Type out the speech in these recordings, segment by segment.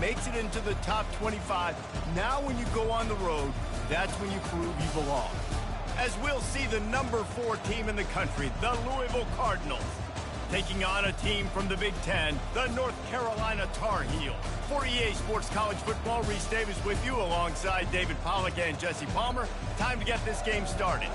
makes it into the top 25. Now when you go on the road, that's when you prove you belong. As we'll see the number 4 team in the country, the Louisville Cardinals, taking on a team from the Big Ten, the North Carolina Tar Heels. For EA Sports College Football, Reese Davis with you alongside David Pollack and Jesse Palmer. Time to get this game started.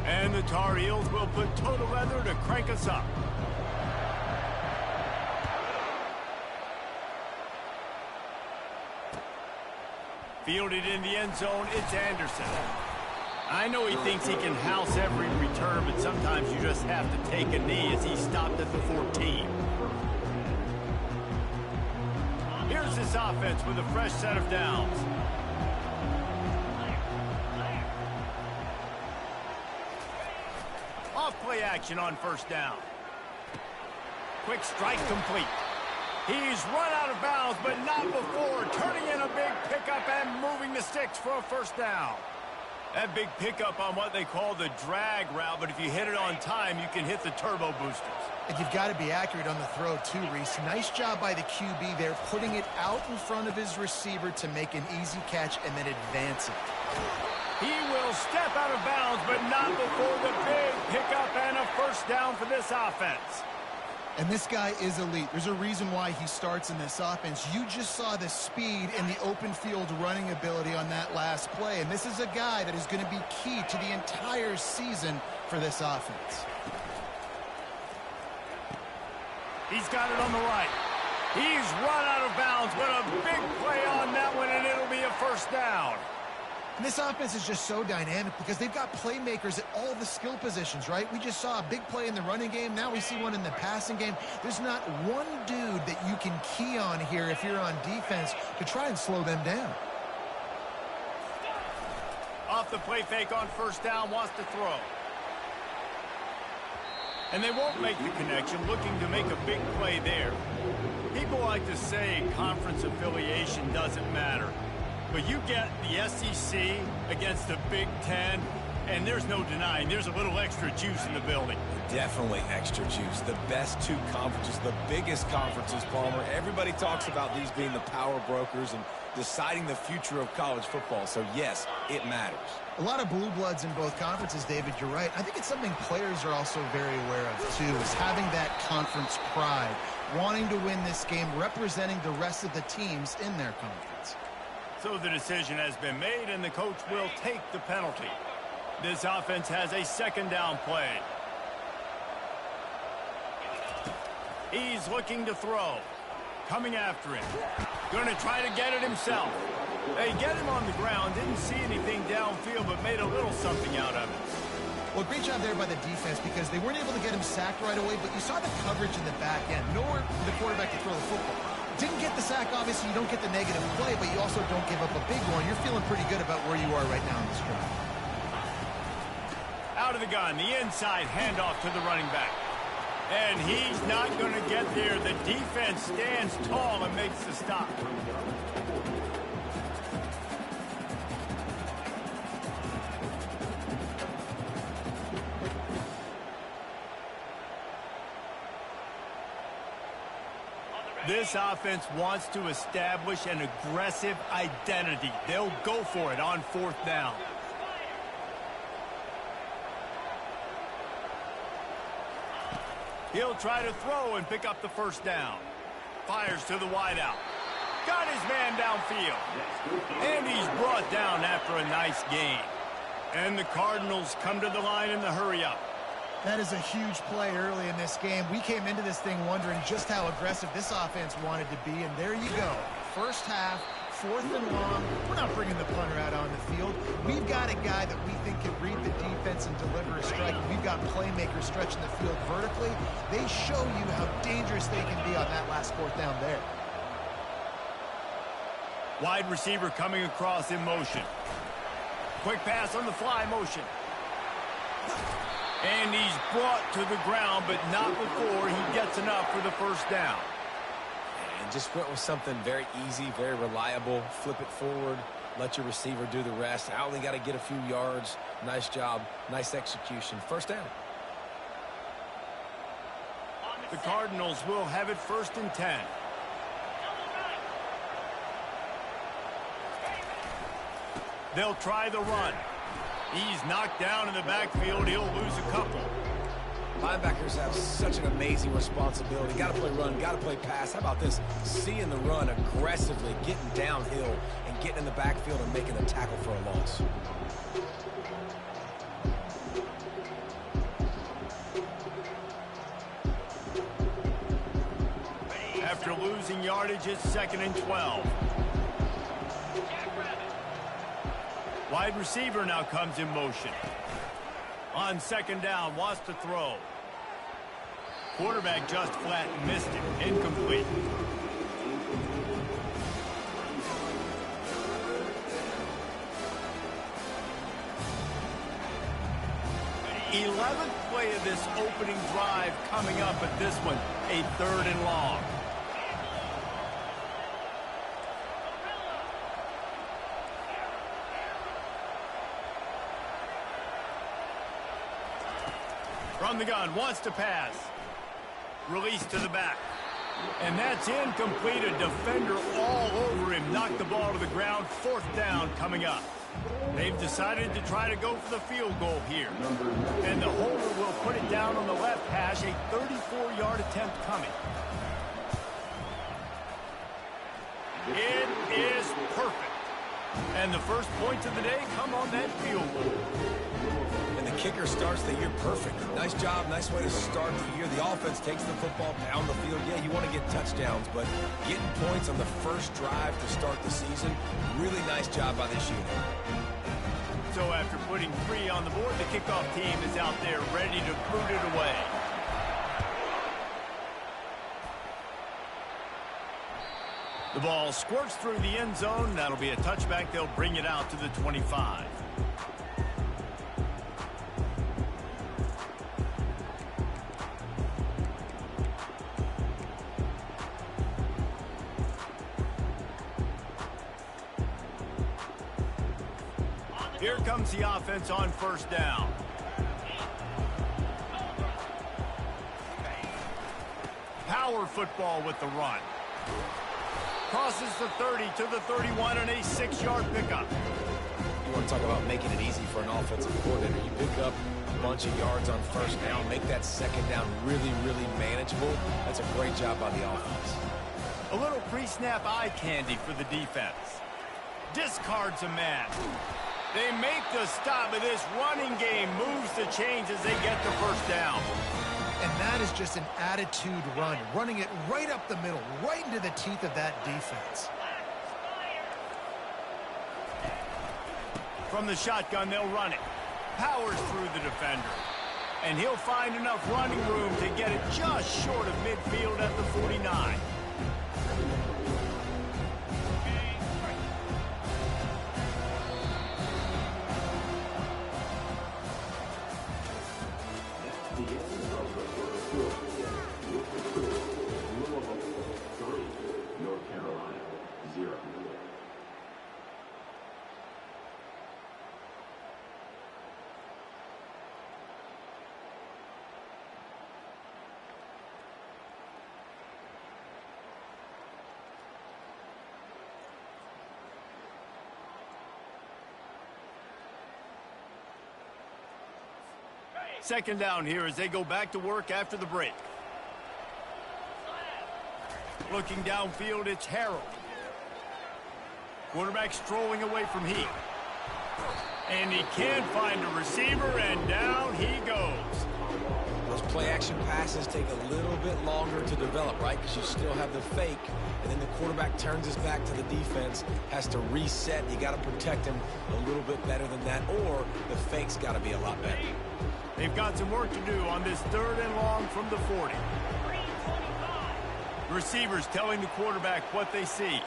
And the Tar Heels will put total leather to crank us up. Fielded in the end zone, it's Anderson. I know he thinks he can house every return, but sometimes you just have to take a knee as he stopped at the 14. Here's this offense with a fresh set of downs. Off-play action on first down. Quick strike complete. He's run out of bounds, but not before turning in a big pickup and moving the sticks for a first down. That big pickup on what they call the drag route, but if you hit it on time, you can hit the turbo boosters. And you've got to be accurate on the throw too, Reese. Nice job by the QB there, putting it out in front of his receiver to make an easy catch and then advance it. He will step out of bounds, but not before the big pickup and a first down for this offense. And this guy is elite. There's a reason why he starts in this offense. You just saw the speed and the open field running ability on that last play. And this is a guy that is going to be key to the entire season for this offense. He's got it on the right. He's run out of bounds, but a big play on that one, and it'll be a first down. And this offense is just so dynamic because they've got playmakers at all the skill positions, right? We just saw a big play in the running game. Now we see one in the passing game. There's not one dude that you can key on here if you're on defense to try and slow them down. Off the play fake on first down, wants to throw. And they won't make the connection, looking to make a big play there. People like to say conference affiliation doesn't matter. But you get the SEC against the Big Ten, and there's no denying there's a little extra juice in the building. Definitely extra juice. The best 2 conferences, the biggest conferences, Palmer. Everybody talks about these being the power brokers and deciding the future of college football. So, yes, it matters. A lot of blue bloods in both conferences, David. You're right. I think it's something players are also very aware of, too, is having that conference pride, wanting to win this game, representing the rest of the teams in their conference. So the decision has been made, and the coach will take the penalty. This offense has a second down play. He's looking to throw. Coming after him. Going to try to get it himself. They get him on the ground. Didn't see anything downfield, but made a little something out of it. Well, great job there by the defense because they weren't able to get him sacked right away, but you saw the coverage in the back end. Nowhere for the quarterback to throw the football. Didn't get the sack, obviously. You don't get the negative play, but you also don't give up a big one. You're feeling pretty good about where you are right now in this drive. Out of the gun, the inside handoff to the running back. And he's not going to get there. The defense stands tall and makes the stop. This offense wants to establish an aggressive identity. They'll go for it on fourth down. He'll try to throw and pick up the first down. Fires to the wideout. Got his man downfield. And he's brought down after a nice gain. And the Cardinals come to the line in the hurry-up. That is a huge play early in this game. We came into this thing wondering just how aggressive this offense wanted to be, and there you go. First half, 4th and long. We're not bringing the punter out on the field. We've got a guy that we think can read the defense and deliver a strike. We've got playmakers stretching the field vertically. They show you how dangerous they can be on that last 4th down there. Wide receiver coming across in motion. Quick pass on the fly motion. And he's brought to the ground, but not before he gets enough for the first down. and just went with something very easy, very reliable. Flip it forward, let your receiver do the rest. I only got to get a few yards. Nice job, nice execution. First down. The Cardinals will have it 1st and 10. They'll try the run. He's knocked down in the backfield. He'll lose a couple. Linebackers have such an amazing responsibility. Got to play run, got to play pass. How about this? Seeing the run aggressively, getting downhill, and getting in the backfield and making a tackle for a loss. After losing yardage, it's 2nd and 12. Wide receiver now comes in motion. On 2nd down, wants to throw. Quarterback just flat missed it. Incomplete. The 11th play of this opening drive coming up at this one, a 3rd and long. From the gun, wants to pass. Release to the back. And that's incomplete. A defender all over him. Knocked the ball to the ground. 4th down coming up. They've decided to try to go for the field goal here. And the holder will put it down on the left hash. A 34-yard attempt coming. It is perfect. And the first points of the day come on that field goal. And the kicker starts the year perfect. Nice job, nice way to start the year. The offense takes the football down the field. Yeah, you want to get touchdowns, but getting points on the first drive to start the season, really nice job by this unit. So after putting 3 on the board, the kickoff team is out there ready to boot it away. The ball squirts through the end zone. That'll be a touchback. They'll bring it out to the 25. Here comes the offense on 1st down. Power football with the run. Crosses the 30 to the 31 and a 6-yard pickup. You want to talk about making it easy for an offensive coordinator. You pick up a bunch of yards on 1st down, make that 2nd down really, really manageable. That's a great job by the offense. A little pre-snap eye candy for the defense. Discards a man. They make the stop, but this running game moves the chains as they get the 1st down. And that is just an attitude run, running it right up the middle, right into the teeth of that defense. From the shotgun, they'll run it. Powers through the defender. And he'll find enough running room to get it just short of midfield at the 49. Second down here as they go back to work after the break. Looking downfield, it's Harold. Quarterback strolling away from Heath. And he can't find a receiver, and down he goes. Those play-action passes take a little bit longer to develop, right? Because you still have the fake, and then the quarterback turns his back to the defense, has to reset. You got to protect him a little bit better than that, or the fake's got to be a lot better. They've got some work to do on this 3rd and long from the 40. Receivers telling the quarterback what they see.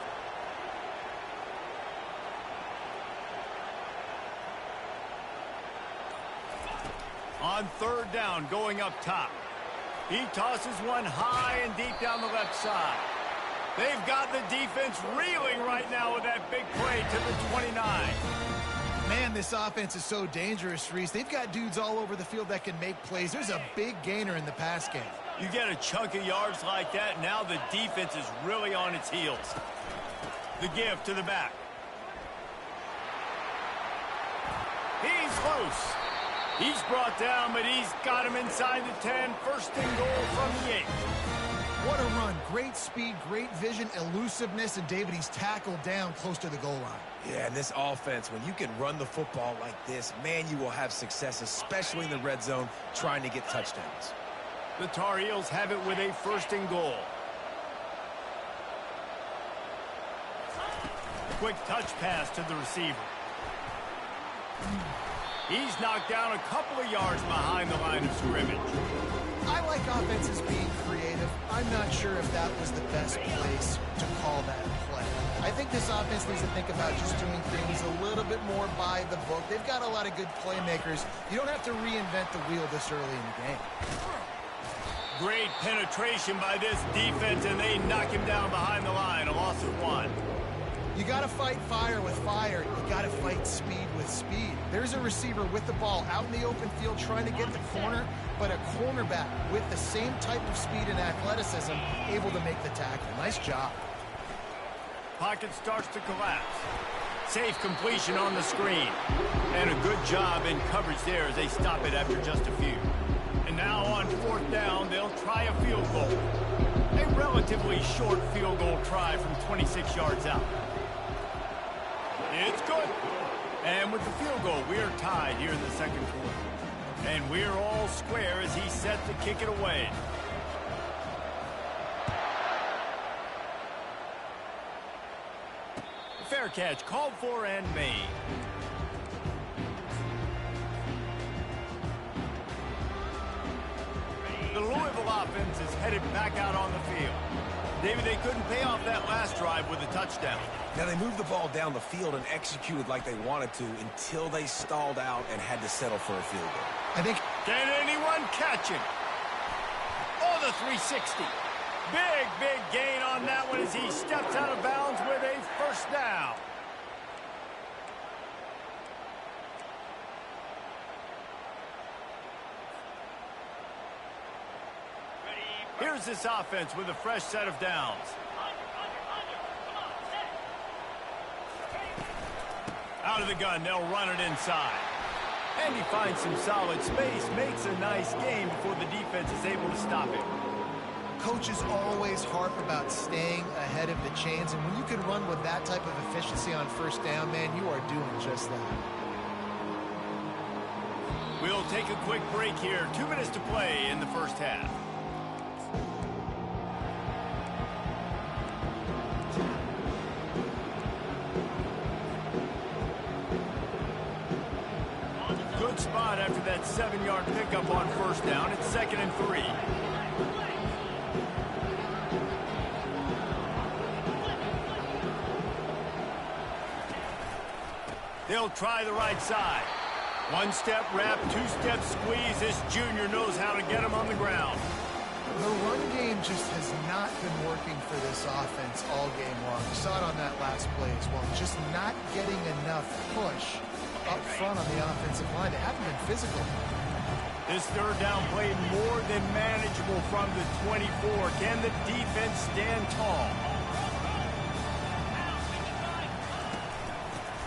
On 3rd down, going up top. He tosses one high and deep down the left side. They've got the defense reeling right now with that big play to the 29. Man, this offense is so dangerous, Reese. They've got dudes all over the field that can make plays. There's a big gainer in the pass game. You get a chunk of yards like that, now the defense is really on its heels. The give to the back. He's loose. He's brought down, but he's got him inside the 10. First and goal from the 8. What a run. Great speed, great vision, elusiveness, and David, he's tackled down close to the goal line. Yeah, and this offense, when you can run the football like this, man, you will have success, especially in the red zone, trying to get touchdowns. The Tar Heels have it with a first and goal. Quick touch pass to the receiver. He's knocked down a couple of yards behind the line of scrimmage. I like offenses being creative. I'm not sure if that was the best place to call that play. I think this offense needs to think about just doing things a little bit more by the book. They've got a lot of good playmakers. You don't have to reinvent the wheel this early in the game. Great penetration by this defense, and they knock him down behind the line. A loss of 1. You got to fight fire with fire. You got to fight speed with speed. There's a receiver with the ball out in the open field trying to get the corner, but a cornerback with the same type of speed and athleticism able to make the tackle. Nice job. Pocket starts to collapse. Safe completion on the screen. And a good job in coverage there as they stop it after just a few. And now on 4th down, they'll try a field goal. A relatively short field goal try from 26 yards out. It's good. And with the field goal, we're tied here in the second quarter. And we're all square as he's set to kick it away. Fair catch called for and made. The Louisville offense is headed back out on the field. David, they couldn't pay off that last drive with a touchdown. Now, they moved the ball down the field and executed like they wanted to until they stalled out and had to settle for a field goal. I think... Can anyone catch him? Oh, the 360. Big gain on that one as he steps out of bounds with a first down. Here's this offense with a fresh set of downs. Out of the gun, they'll run it inside. And he finds some solid space, makes a nice game before the defense is able to stop him. Coaches always harp about staying ahead of the chains, and when you can run with that type of efficiency on first down, man, you are doing just that. We'll take a quick break here. 2 minutes to play in the first half. Good spot after that 7-yard pickup on first down. It's 2nd and 3. They'll try the right side. 1-step wrap, 2-step squeeze. This junior knows how to get him on the ground. The run game just has not been working for this offense all game long. We saw it on that last play as well. Just not getting enough push up front on the offensive line. They haven't been physical. This third down play more than manageable from the 24. Can the defense stand tall?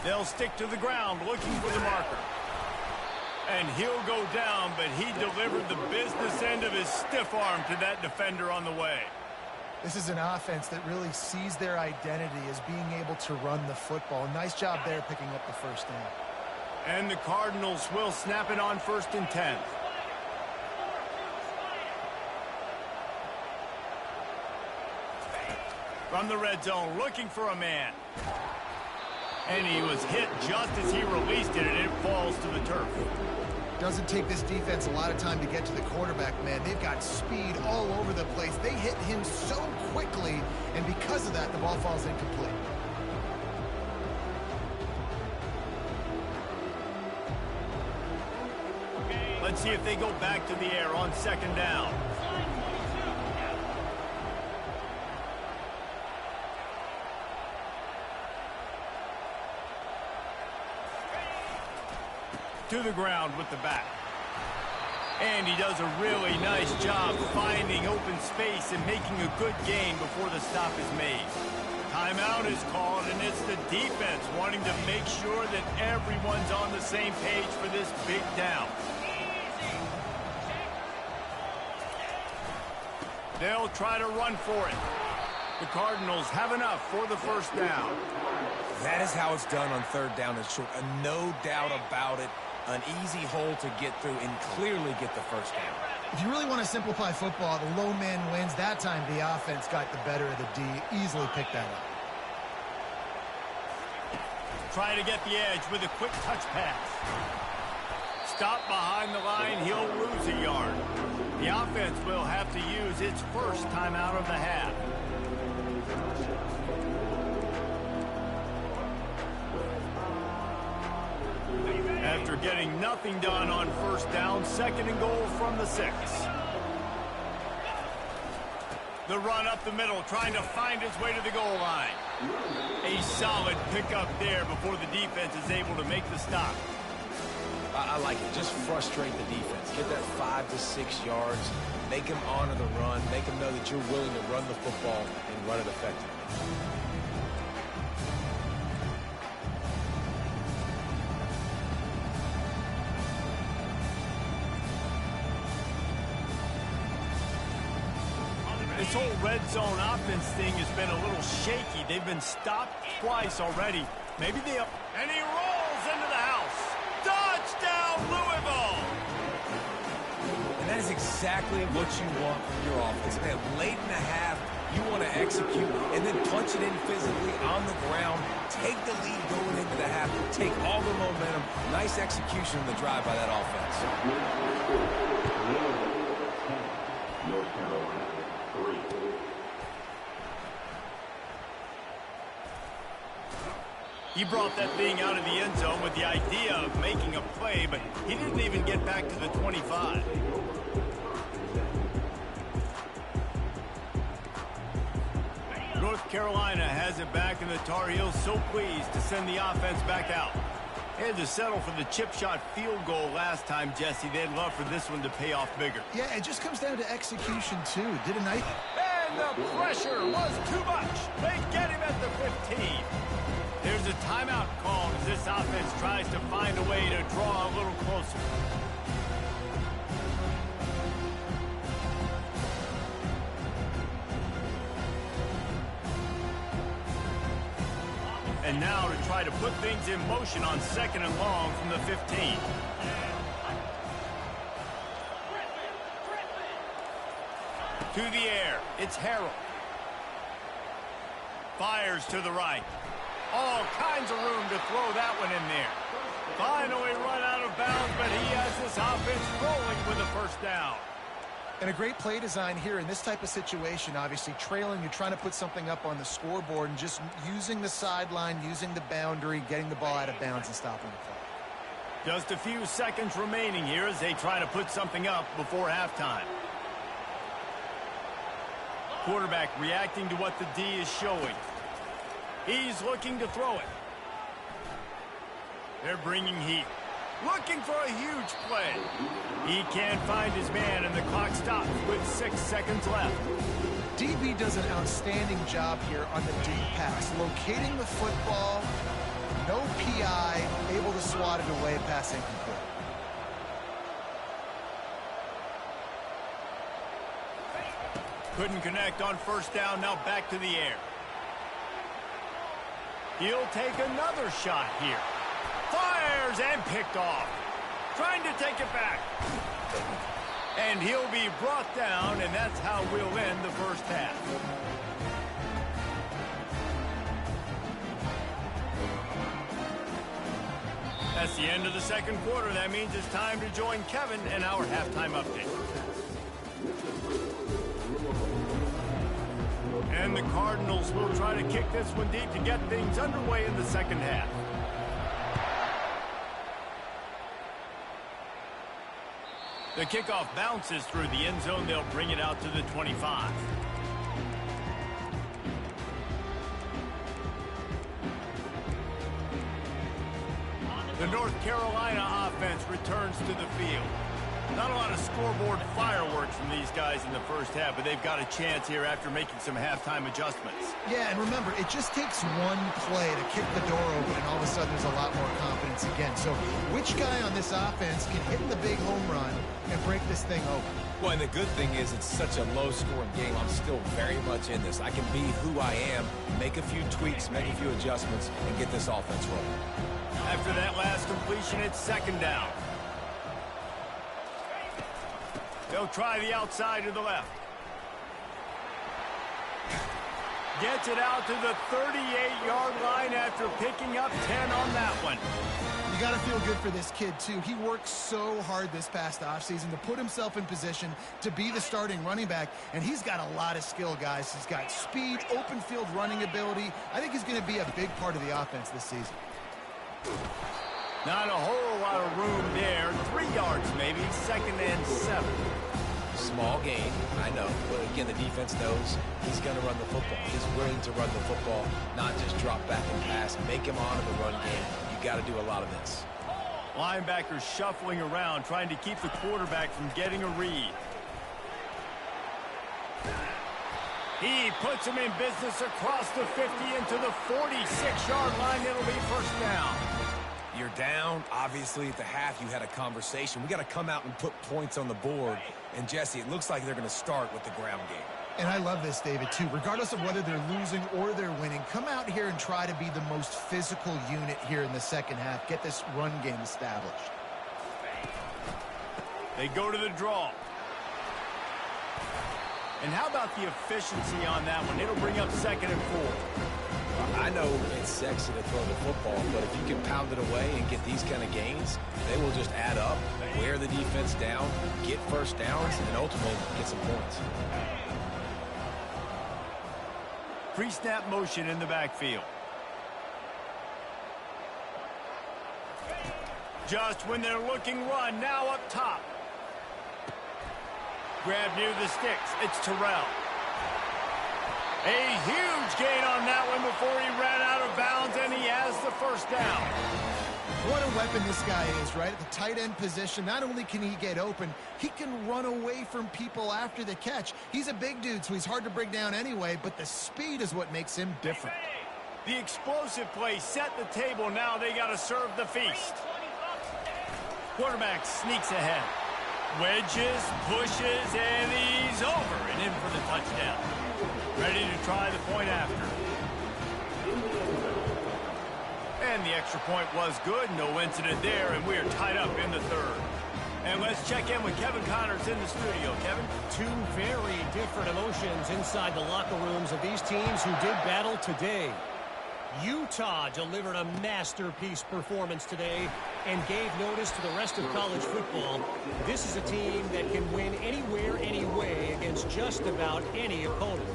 They'll stick to the ground looking for the marker. And he'll go down, but he delivered the business end of his stiff arm to that defender on the way. This is an offense that really sees their identity as being able to run the football. Nice job there picking up the first down. And the Cardinals will snap it on 1st and 10. From the red zone, looking for a man. And he was hit just as he released it, and it falls to the turf. Doesn't take this defense a lot of time to get to the quarterback, man. They've got speed all over the place. They hit him so quickly, and because of that, the ball falls incomplete. Let's see if they go back to the air on 2nd down. to the ground with the back. And he does a really nice job finding open space and making a good gain before the stop is made. Timeout is called, and it's the defense wanting to make sure that everyone's on the same page for this big down. They'll try to run for it. The Cardinals have enough for the first down. That is how it's done on third down and short. No doubt about it. An easy hole to get through and clearly get the first down. If you really want to simplify football, the low man wins. That time the offense got the better of the D. Easily picked that up. Trying to get the edge with a quick touch pass. Stop behind the line. He'll lose a yard. The offense will have to use its first timeout of the half. After getting nothing done on first down, 2nd and goal from the 6. The run up the middle, trying to find its way to the goal line. A solid pickup there before the defense is able to make the stop. I like it. Just frustrate the defense. Get that 5 to 6 yards. Make them honor the run. Make them know that you're willing to run the football and run it effectively. This whole red zone offense thing has been a little shaky. They've been stopped twice already. Maybe they up. And he rolls into the house. Touchdown, Louisville! And that is exactly what you want from your offense. Man, late in the half, you want to execute and then punch it in physically on the ground. Take the lead going into the half. Take all the momentum. Nice execution on the drive by that offense. North Carolina. He brought that thing out of the end zone with the idea of making a play, but he didn't even get back to the 25. North Carolina has it back, and the Tar Heels so pleased to send the offense back out. They had to settle for the chip shot field goal last time, Jesse. They'd love for this one to pay off bigger. Yeah, it just comes down to execution, too. Did a nice... And the pressure was too much. They get him at the 15. There's a timeout called as this offense tries to find a way to draw a little closer. And now to try to put things in motion on 2nd and long from the 15. To the air, it's Harrell. Fires to the right. All kinds of room to throw that one in there. Finally run out of bounds, but he has this offense rolling with a first down. And a great play design here in this type of situation. Obviously, trailing, you're trying to put something up on the scoreboard and just using the sideline, using the boundary, getting the ball out of bounds and stopping the play. Just a few seconds remaining here as they try to put something up before halftime. Quarterback reacting to what the D is showing. He's looking to throw it. They're bringing heat. Looking for a huge play. He can't find his man, and the clock stops with 6 seconds left. DB does an outstanding job here on the deep pass. Locating the football, no PI, able to swat it away, pass incomplete. Couldn't connect on first down, now back to the air. He'll take another shot here. Fires and picked off. Trying to take it back. And he'll be brought down, and that's how we'll end the first half. That's the end of the second quarter. That means it's time to join Kevin and our halftime update. And the Cardinals will try to kick this one deep to get things underway in the second half. The kickoff bounces through the end zone. They'll bring it out to the 25. The North Carolina offense returns to the field. Not a lot of scoreboard fireworks from these guys in the first half, but they've got a chance here after making some halftime adjustments. Yeah, and remember, it just takes one play to kick the door open, and all of a sudden there's a lot more confidence again. So which guy on this offense can hit the big home run and break this thing open? Well, and the good thing is it's such a low-scoring game. I'm still very much in this. I can be who I am, make a few tweaks, make a few adjustments, and get this offense rolling. After that last completion, it's second down. They'll try the outside to the left. Gets it out to the 38-yard line after picking up 10 on that one. You got to feel good for this kid, too. He worked so hard this past offseason to put himself in position to be the starting running back, and he's got a lot of skill, guys. He's got speed, open field running ability. I think he's going to be a big part of the offense this season. Not a whole lot of room there. 3 yards maybe, second and 7. Small gain, I know. But again, the defense knows he's going to run the football. He's willing to run the football, not just drop back and pass, make him honor the run game. You got to do a lot of this. Linebackers shuffling around, trying to keep the quarterback from getting a read. He puts him in business across the 50 into the 46-yard line. It'll be first down. You're down. Obviously, at the half, you had a conversation. We got to come out and put points on the board. And, Jesse, it looks like they're going to start with the ground game. And I love this, David, too. Regardless of whether they're losing or they're winning, come out here and try to be the most physical unit here in the second half. Get this run game established. They go to the draw. And how about the efficiency on that one? It'll bring up second and 4. I know it's sexy to throw the football, but if you can pound it away and get these kind of gains, they will just add up, wear the defense down, get first downs, and ultimately get some points. Pre-snap motion in the backfield. Just when they're looking run, now up top. Grab near the sticks. It's Terrell. A huge gain on that one before he ran out of bounds, and he has the first down. What a weapon this guy is, right? At the tight end position, not only can he get open, he can run away from people after the catch. He's a big dude, so he's hard to bring down anyway, but the speed is what makes him different. The explosive play set the table. Now they got to serve the feast. Quarterback sneaks ahead. Wedges, pushes, and he's over and in for the touchdown. Ready to try the point after. And the extra point was good. No incident there, and we are tied up in the third. And let's check in with Kevin Connors in the studio. Kevin? Two very different emotions inside the locker rooms of these teams who did battle today. Utah delivered a masterpiece performance today and gave notice to the rest of college football. This is a team that can win anywhere, anyway against just about any opponent.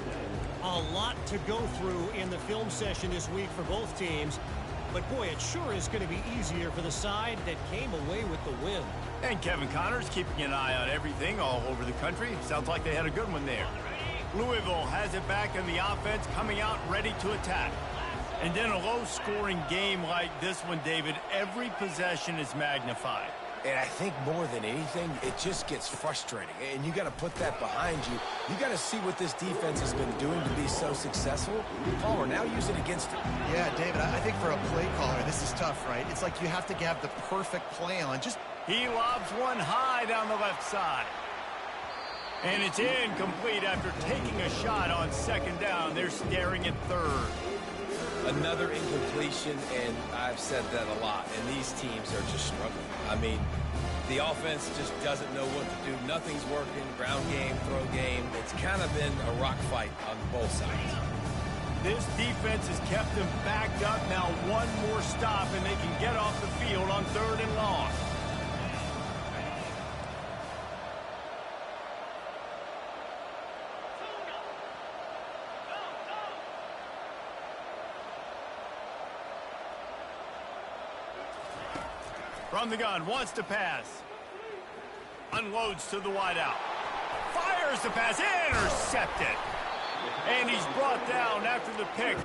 A lot to go through in the film session this week for both teams. But, boy, it sure is going to be easier for the side that came away with the win. And Kevin Connors keeping an eye on everything all over the country. Sounds like they had a good one there. Louisville has it back in the offense, coming out ready to attack. And in a low-scoring game like this one, David, every possession is magnified. And I think more than anything, it just gets frustrating. And you got to put that behind you. You got to see what this defense has been doing to be so successful. Palmer, now use it against him. Yeah, David, I think for a play caller, this is tough, right? It's like you have to have the perfect play on. He lobs one high down the left side. And it's incomplete after taking a shot on second down. They're staring at third. Another incompletion, and I've said that a lot, and these teams are just struggling. I mean, the offense just doesn't know what to do. Nothing's working. Ground game, throw game. It's kind of been a rock fight on both sides. This defense has kept them backed up. Now one more stop, and they can get off the field on third and long. From the gun, wants to pass. Unloads to the wideout. Fires the pass, intercepted. And he's brought down after the pick.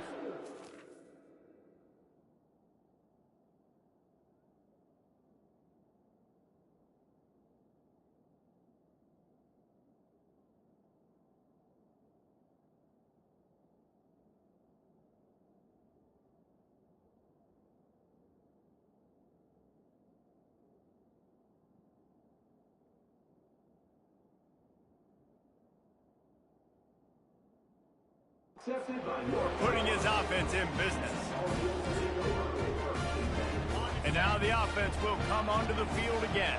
putting his offense in business. And now the offense will come onto the field again.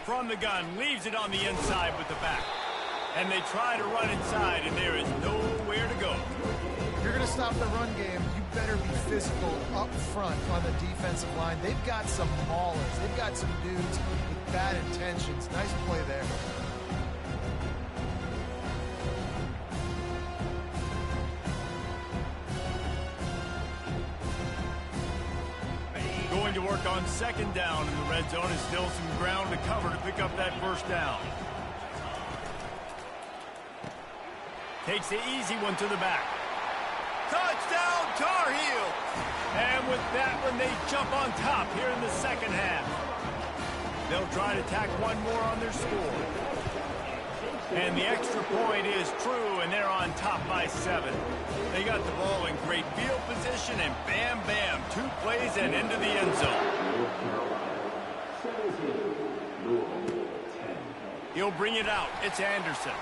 From the gun, leaves it on the inside with the back. And they try to run inside, and there is nowhere to go. If you're going to stop the run game, you better be physical up front on the defensive line. They've got some maulers. They've got some dudes with bad intentions. Nice play there. Going to work on second down in the red zone, is still some ground to cover to pick up that first down. Takes the easy one to the back. Touchdown, Tar Heels! And with that one, they jump on top here in the second half. They'll try to tack one more on their score. And the extra point is true, and they're on top by 7. They got the ball in great field position, and bam, bam, 2 plays and into the end zone. He'll bring it out. It's Anderson.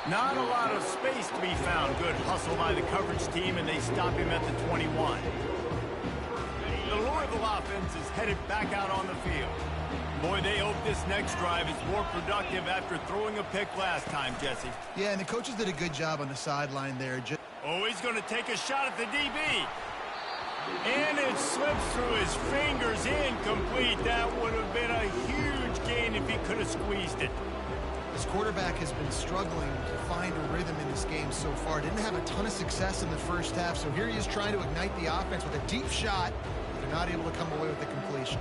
Not a lot of space to be found. Good hustle by the coverage team, and they stop him at the 21. The Louisville offense is headed back out on the field. Boy, they hope this next drive is more productive after throwing a pick last time, Jesse. Yeah, and the coaches did a good job on the sideline there. Oh, he's going to take a shot at the DB. And it slips through his fingers, incomplete. That would have been a huge gain if he could have squeezed it. This quarterback has been struggling to find a rhythm in this game so far. Didn't have a ton of success in the first half, so here he is trying to ignite the offense with a deep shot. They're not able to come away with the completion.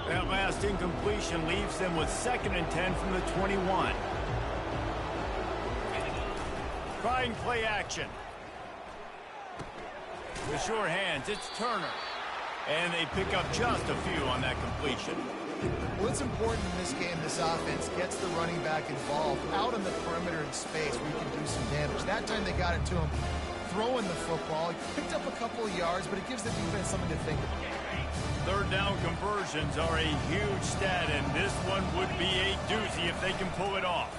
That last incompletion leaves them with 2nd and 10 from the 21. Trying play action. With sure hands, it's Turner. And they pick up just a few on that completion. Well, it's important in this game, this offense gets the running back involved out on the perimeter in space where you can do some damage. That time they got it to him throwing the football. He picked up a couple of yards, but it gives the defense something to think about. 3rd down conversions are a huge stat, and this one would be a doozy if they can pull it off.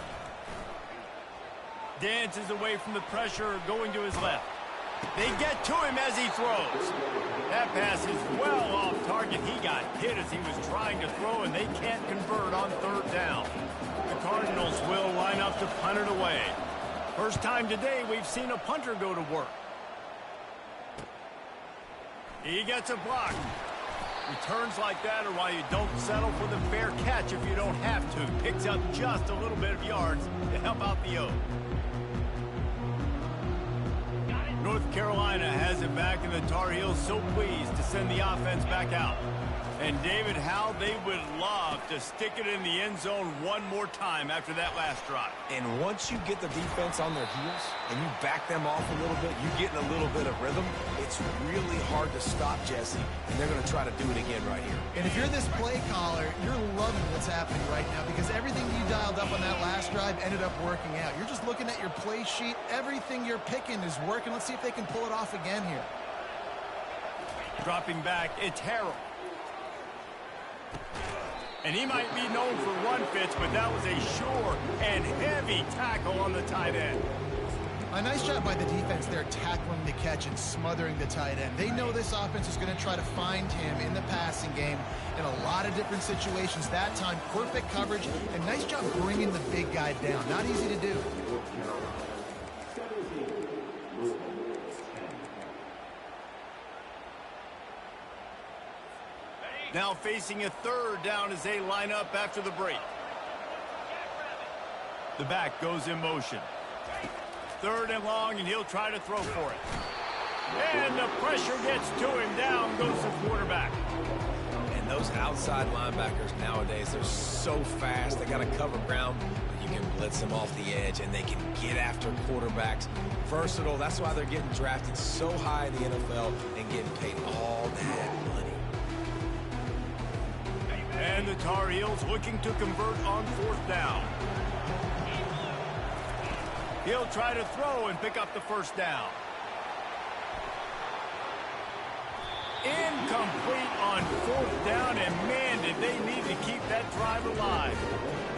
Dances away from the pressure, going to his left. They get to him as he throws. That pass is well off target. He got hit as he was trying to throw, and they can't convert on 3rd down. The Cardinals will line up to punt it away. First time today we've seen a punter go to work. He gets a block. Returns like that are why you don't settle for the fair catch if you don't have to. Picks up just a little bit of yards to help out the O. North Carolina has it back, and the Tar Heels so pleased to send the offense back out. And David, how they would love to stick it in the end zone one more time after that last drive. And once you get the defense on their heels and you back them off a little bit, you get in a little bit of rhythm, it's really hard to stop Jesse, and they're going to try to do it again right here. And if you're this play caller, you're loving what's happening right now because everything you dialed up on that last drive ended up working out. You're just looking at your play sheet. Everything you're picking is working. Let's see if they can pull it off again here. Dropping back, it's Harrell. And he might be known for run fits, but that was a sure and heavy tackle on the tight end. A nice job by the defense there, tackling the catch and smothering the tight end. They know this offense is going to try to find him in the passing game in a lot of different situations. That time, perfect coverage, and nice job bringing the big guy down. Not easy to do. Now facing a 3rd down as they line up after the break. The back goes in motion. 3rd and long, and he'll try to throw for it. And the pressure gets to him. Down goes the quarterback. And those outside linebackers nowadays, they're so fast. They got to cover ground. You can blitz them off the edge, and they can get after quarterbacks. Versatile. That's why they're getting drafted so high in the NFL and getting paid all that money. And the Tar Heels looking to convert on 4th down. He'll try to throw and pick up the first down. Incomplete on 4th down, and man, did they need to keep that drive alive.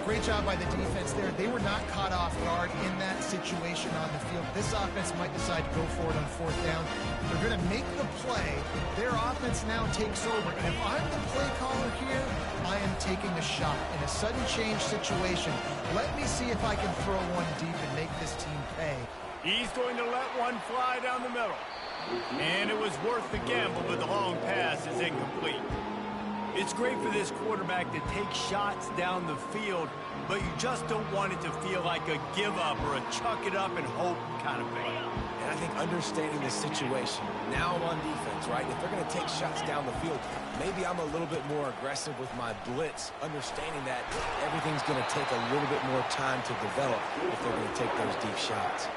Great job by the defense there. They were not caught off guard in that situation on the field. This offense might decide to go for it on 4th down. They're going to make the play. Their offense now takes over. And if I'm the play caller here, I am taking a shot in a sudden change situation. Let me see if I can throw one deep and make this team pay. He's going to let one fly down the middle. And it was worth the gamble, but the long pass is incomplete. It's great for this quarterback to take shots down the field, but you just don't want it to feel like a give-up or a chuck-it-up and hope kind of thing. And I think understanding the situation, now I'm on defense, right? If they're going to take shots down the field, maybe I'm a little bit more aggressive with my blitz, understanding that everything's going to take a little bit more time to develop if they're going to take those deep shots.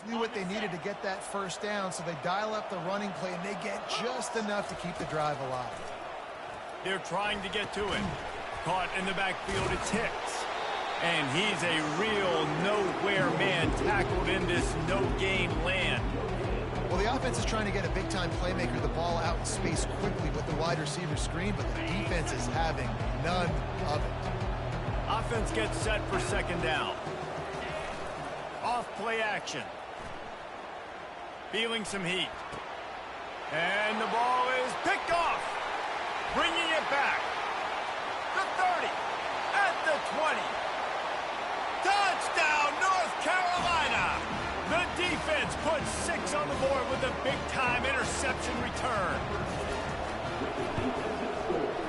knew what they needed to get that first down, so they dial up the running play, and they get just enough to keep the drive alive. They're trying to get to it. Caught in the backfield, it's Hicks. And he's a real nowhere man tackled in this no-gain land. Well, the offense is trying to get a big-time playmaker the ball out in space quickly with the wide receiver screen, but the defense is having none of it. Offense gets set for second down. Off play action. Feeling some heat. And the ball is picked off. Bringing it back. The 30. At the 20. Touchdown, North Carolina. The defense puts 6 on the board with a big-time interception return.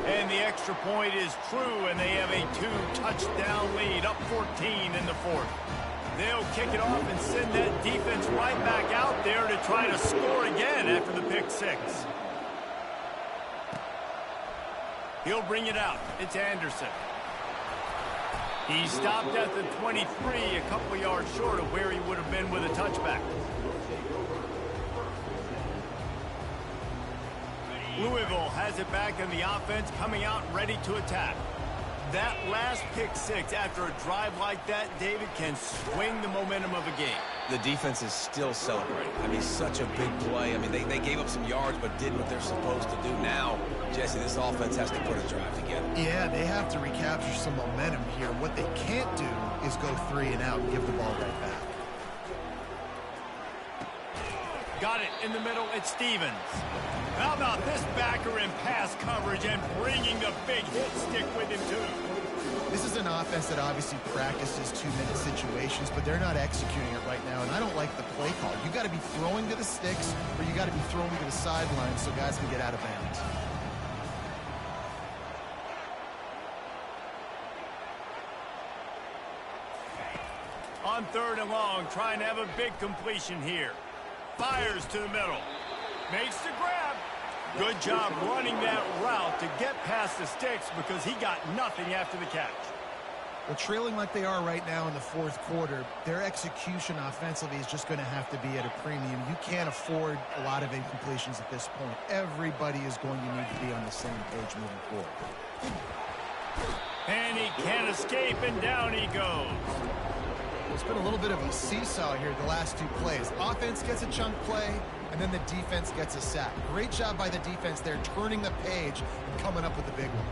And the extra point is true, and they have a 2-touchdown lead, up 14 in the fourth. They'll kick it off and send that defense right back out there to try to score again after the pick 6. He'll bring it out. It's Anderson. He stopped at the 23, a couple yards short of where he would have been with a touchback. Louisville has it back in the offense, coming out ready to attack. That last pick 6 after a drive like that, David, can swing the momentum of a game. The defense is still celebrating. I mean, such a big play. I mean, they gave up some yards but did what they're supposed to do. Now, Jesse, this offense has to put a drive together. Yeah, they have to recapture some momentum here. What they can't do is go 3 and out and give the ball right back. Got it in the middle, it's Stevens. How about this backer in pass coverage and bringing the big hit stick with him, too? This is an offense that obviously practices 2-minute situations, but they're not executing it right now, and I don't like the play call. You got to be throwing to the sticks, or you got to be throwing to the sidelines so guys can get out of bounds. On 3rd and long, trying to have a big completion here. Fires to the middle. Makes the grab. Good job running that route to get past the sticks because he got nothing after the catch. Well, trailing like they are right now in the fourth quarter, their execution offensively is just going to have to be at a premium. You can't afford a lot of incompletions at this point. Everybody is going to need to be on the same page moving forward. And he can't escape, and down he goes. It's been a little bit of a seesaw here the last 2 plays. Offense gets a chunk play, and then the defense gets a sack. Great job by the defense there, turning the page and coming up with the big one.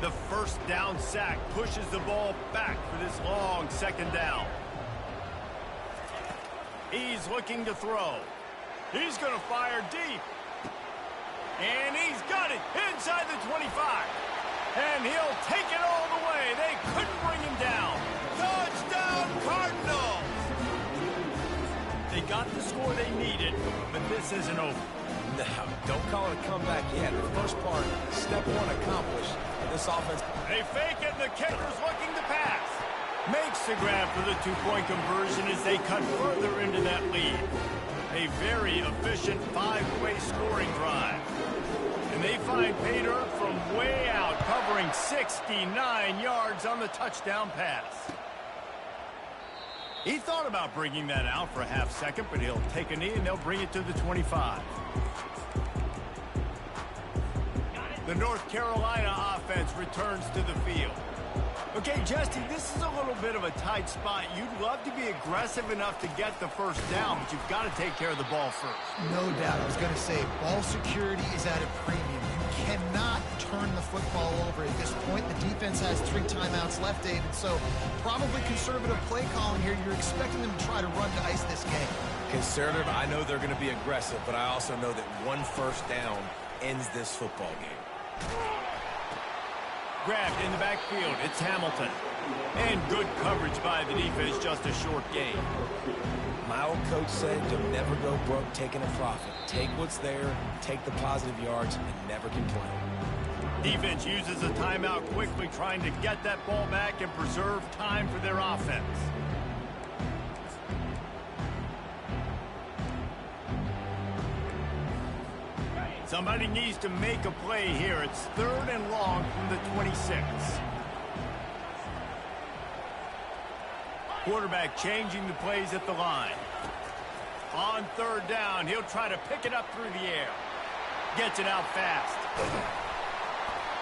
The first down sack pushes the ball back for this long second down. He's looking to throw. He's going to fire deep. And he's got it inside the 25. And he'll take it all the way. They couldn't bring him down. Touchdown, Cardinals! They got the score they needed, but this isn't over. No, don't call it a comeback yet. The first part, step 1 accomplished. This offense. They fake it, and the kicker's looking to pass. Makes the grab for the 2-point conversion as they cut further into that lead. A very efficient 5-way scoring drive. And they find pay dirt from way out, covering 69 yards on the touchdown pass. He thought about bringing that out for a half second, but he'll take a knee and they'll bring it to the 25. The North Carolina offense returns to the field. Okay, Jesse, this is a little bit of a tight spot. You'd love to be aggressive enough to get the first down, but you've got to take care of the ball first. No doubt. I was going to say, ball security is at a premium. You cannot turn the football over at this point. The defense has 3 timeouts left, David, so probably conservative play calling here. You're expecting them to try to run to ice this game. Conservative, I know they're going to be aggressive, but I also know that 1 first down ends this football game. Grabbed in the backfield, it's Hamilton. And good coverage by the defense, just a short gain. My old coach said you'll never go broke taking a profit. Take what's there, take the positive yards, and never complain. Defense uses a timeout quickly, trying to get that ball back and preserve time for their offense. Somebody needs to make a play here. It's 3rd and long from the 26. Quarterback changing the plays at the line. On third down, he'll try to pick it up through the air. Gets it out fast.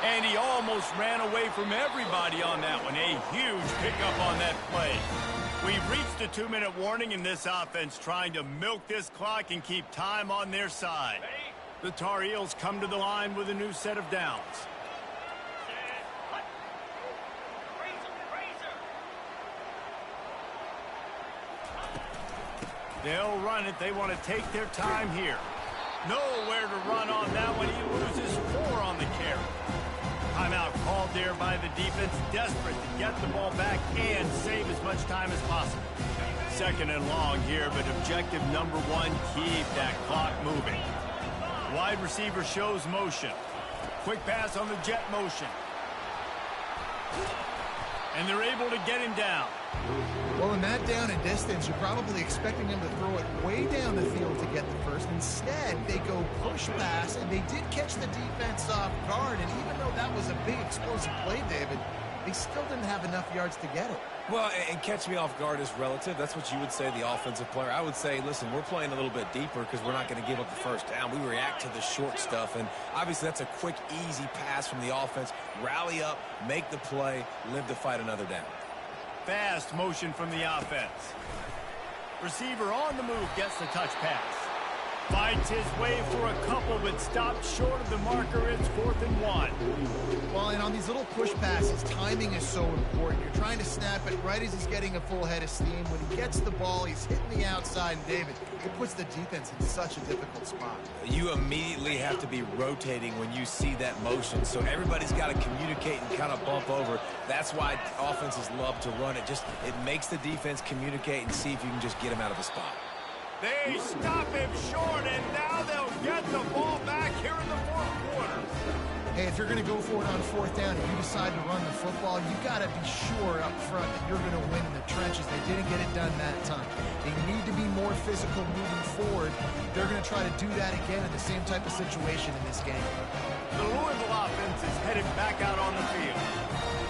And he almost ran away from everybody on that one. A huge pickup on that play. We've reached the 2-minute warning in this offense, trying to milk this clock and keep time on their side. The Tar Heels come to the line with a new set of downs. They'll run it. They want to take their time here. Nowhere to run on that one. He loses 4 on the carry. Timeout called there by the defense, desperate to get the ball back and save as much time as possible. 2nd and long here, but objective number 1, keep that clock moving. Wide receiver shows motion. Quick pass on the jet motion. And they're able to get him down. Well, in that down and distance, you're probably expecting him to throw it way down the field to get the first. Instead, they go push pass, and they did catch the defense off guard. And even though that was a big explosive play, David, they still didn't have enough yards to get it. Well, and catch me off guard is relative. That's what you would say, the offensive player. I would say, listen, we're playing a little bit deeper because we're not going to give up the first down. We react to the short stuff, and obviously that's a quick, easy pass from the offense. Rally up, make the play, live to fight another down. Fast motion from the offense. Receiver on the move gets the touch pass. Fights his way for a couple, but stopped short of the marker. It's 4th and 1. Well, and on these little push passes, timing is so important. You're trying to snap it right as he's getting a full head of steam. When he gets the ball, he's hitting the outside, and David, it puts the defense in such a difficult spot. You immediately have to be rotating when you see that motion, so everybody's got to communicate and kind of bump over. That's why offenses love to run it. It makes the defense communicate and see if you can just get him out of the spot. They stop him short, and now they'll get the ball back here in the 4th quarter. Hey, if you're going to go for it on 4th down and you decide to run the football, you've got to be sure up front that you're going to win in the trenches. They didn't get it done that time. They need to be more physical moving forward. They're going to try to do that again in the same type of situation in this game. The Louisville offense is headed back out on the field.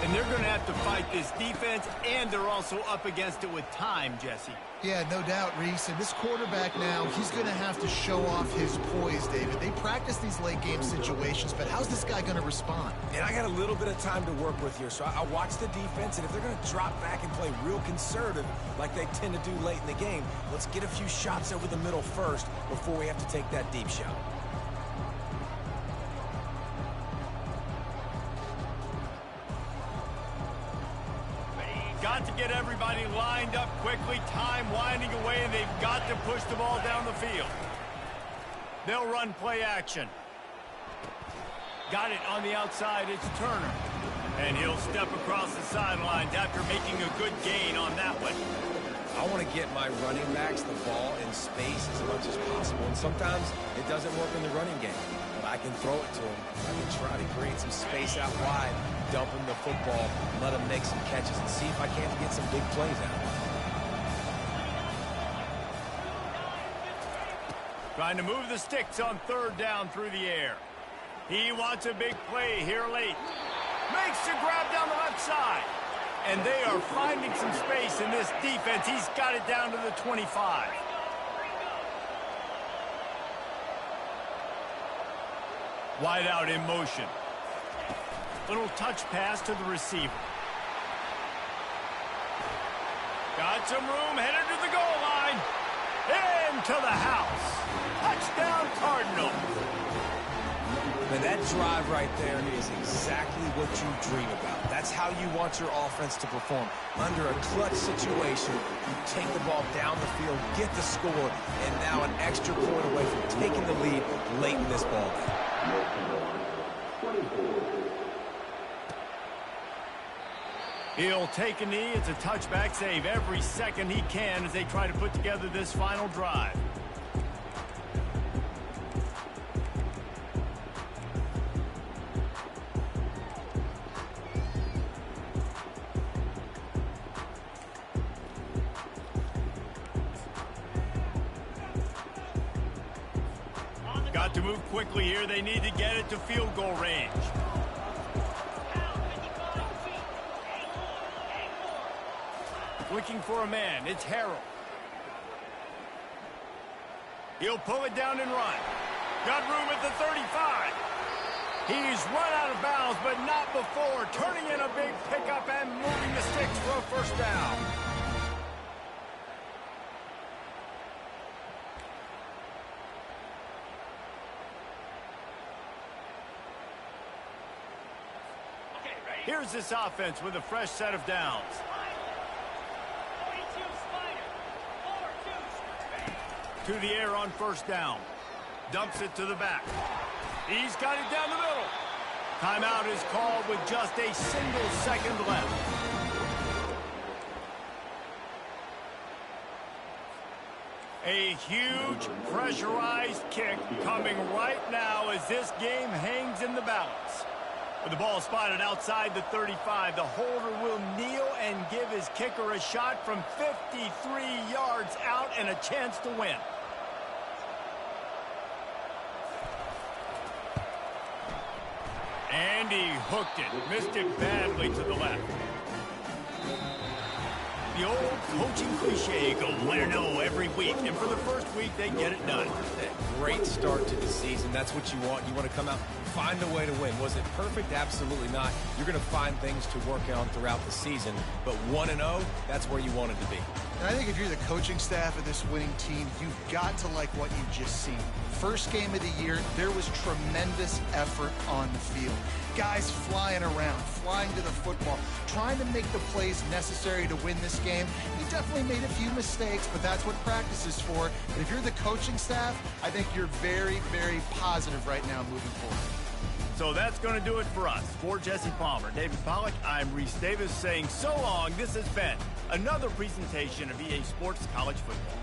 And they're going to have to fight this defense, and they're also up against it with time, Jesse. Yeah, no doubt, Reese. And this quarterback now, he's going to have to show off his poise, David. They practice these late-game situations, but how's this guy going to respond? And I got a little bit of time to work with here, so I watch the defense, and if they're going to drop back and play real conservative like they tend to do late in the game, let's get a few shots over the middle first before we have to take that deep shot. Got to get everybody lined up quickly, time winding away, and they've got to push the ball down the field. They'll run play action. Got it on the outside, it's Turner. And he'll step across the sidelines after making a good gain on that one. I want to get my running backs the ball in space as much as possible, and sometimes it doesn't work in the running game. But I can throw it to him. I can try to create some space out wide, dump him the football, let him make some catches, and see if I can't get some big plays out of it. Trying to move the sticks on 3rd down through the air. He wants a big play here late. Makes the grab down the left side. And they are finding some space in this defense. He's got it down to the 25. Wide out in motion. Little touch pass to the receiver. Got some room, headed to the goal line. Into the house. Touchdown, Cardinals. And that drive right there is exactly what you dream about. That's how you want your offense to perform. Under a clutch situation, you take the ball down the field, get the score, and now an extra point away from taking the lead late in this ball game. He'll take a knee. It's a touchback save every second he can as they try to put together this final drive. Got to move quickly here. They need to get it to field goal range. Looking for a man. It's Harrell. He'll pull it down and run. Got room at the 35. He's run out of bounds, but not before turning in a big pickup and moving the sticks for a first down. Here's this offense with a fresh set of downs. To the air on first down. Dumps it to the back. He's got it down the middle. Timeout is called with just a single second left. A huge pressurized kick coming right now as this game hangs in the balance. With the ball spotted outside the 35, the holder will kneel and give his kicker a shot from 53 yards out and a chance to win. And he hooked it. Missed it badly to the left. The old coaching cliche, go win-0 every week. And for the first week, they get it done. Great start to the season. That's what you want. You want to come out, find a way to win. Was it perfect? Absolutely not. You're going to find things to work on throughout the season. But 1-0, that's where you want it to be. And I think if you're the coaching staff of this winning team, you've got to like what you've just seen. First game of the year, there was tremendous effort on the field. Guys flying around, flying to the football, trying to make the plays necessary to win this game. He definitely made a few mistakes, but that's what practice is for. And if you're the coaching staff, I think you're very, very positive right now moving forward. So that's going to do it for us. For Jesse Palmer, David Pollack, I'm Reese Davis saying so long. This has been another presentation of EA Sports College Football.